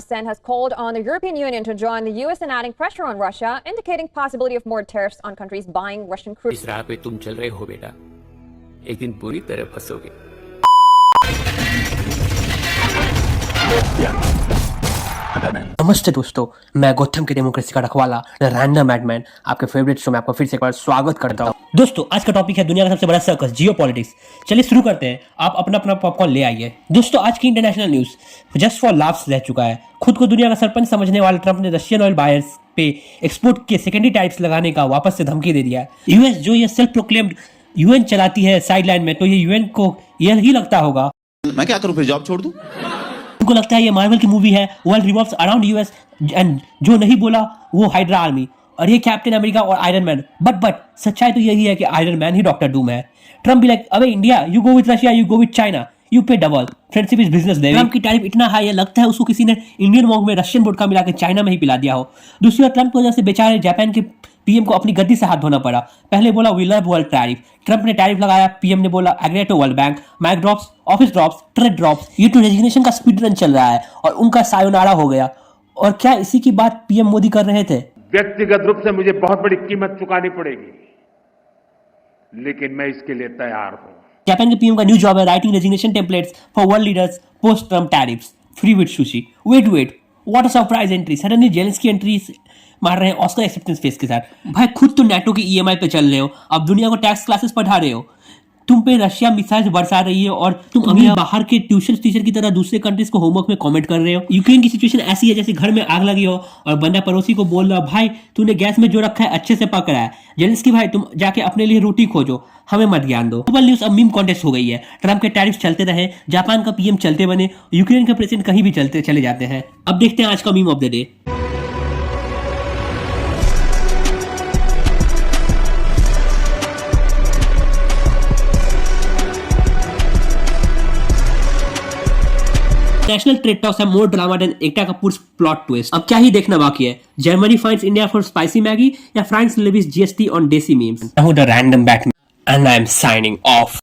Arsene has called on the European Union to join the US in adding pressure on Russia, indicating possibility of more tariffs on countries buying Russian crude. इस राह पे तुम चल रहे हो बेटा, एक दिन पूरी तरह फंसोगे। नमस्ते दोस्तों, मैं गौतम की डेमोक्रेसी का रखवाला रैंडम मैडमैन आपके फेवरेट शो में आपका फिर से एक बार स्वागत करता हूँ। दोस्तों, आज का टॉपिक है दुनिया का सबसे बड़ा सर्कस, जियो पॉलिटिक्स। चलिए शुरू करते हैं। आप अपना अपना पॉपकॉर्न ले आइए। दोस्तों, आज की international news just for laughs रह चुका है। खुद को दुनिया का सरपंच समझने वाले ट्रंप ने रशियन ऑयल बायर्स पे एक्सपोर्ट के सेकेंडरी टैरिफ्स लगाने का वापस से धमकी दे दिया है। यूएस जो ये सेल्फ प्रोक्लेम्ड यूएन चलाती है साइडलाइन में, तो ये यूएन को यही लगता होगा मैं क्या करूं, फिर जॉब छोड़ दूं? उनको लगता है ये मार्वल की मूवी है, world revolves around US, and जो नहीं बोला वो हाइड्रा आर्मी और ये कैप्टन अमेरिका और आयरन मैन। बट सच्चाई तो यही है कि आयरन मैन ही डॉक्टर डूम है। ट्रम्प भी लाइक, अबे India you go with Russia, you go with China, you pay double, friendship is business. Trump की टैरिफ इतना हाई है, लगता है उसको किसी ने इंडियन मॉन्ग में रशियन वोडका मिला के चाइना में ही पिला दिया हो। दूसरी ओर ट्रम्प की वजह से बेचारे जापान के पीएम को अपनी गद्दी से हाथ धोना पड़ा। पहले बोला we love world tariff, Trump ने टैरिफ लगाया, पीएम ने बोला agree to World Bank, mike drops, office drops, trade drops. ये तो रेजिग्नेशन का स्पीड रन चल रहा है और उनका सायोनारा हो गया। और क्या इसी की बात पीएम मोदी कर रहे थे? व्यक्तिगत रूप से मुझे बहुत बड़ी कीमत चुकानी पड़ेगी, लेकिन मैं इसके लिए तैयार हूं। जापान के पीएम का न्यू जॉब है writing resignation templates for world leaders post Trump tariffs, free with sushi. Wait what a surprise entry. Suddenly Zelensky entry मार रहे हैं ऑस्कर एक्सेप्टेंस फेस के साथ। भाई खुद तो नेटो की ईएमआई पे चल रहे हो, अब दुनिया को टैक्स क्लासेस पढ़ा रहे हो। तुम पे रशिया मिसाइल्स बरसा रही है और तुम अभी बाहर के ट्यूशन टीचर की तरह दूसरे कंट्रीज को होमवर्क में कमेंट कर रहे हो। यूक्रेन की सिचुएशन ऐसी है जैसे घर में आग लगी हो और बंदा पड़ोसी को बोल रहा भाई तूने गैस में जो रखा है अच्छे से पक रहा है। जेलेंस्की भाई तुम जाके अपने लिए रोटी खोजो, हमें मत ज्ञान दो। ग्लोबल न्यूज अब मीम कॉन्टेस्ट हो गई है। ट्रंप के टैरिफ चलते रहे, जापान का पीएम चलते बने, यूक्रेन के प्रेसिडेंट कहीं भी चलते चले जाते हैं। अब देखते हैं आज का meme of the day. National trade talks have more drama than Ekta Kapoor's plot twist. अब क्या ही देखना बाकी है, Germany finds India for spicy Maggi या France levies GST on desi memes. The random Batman and I am signing of.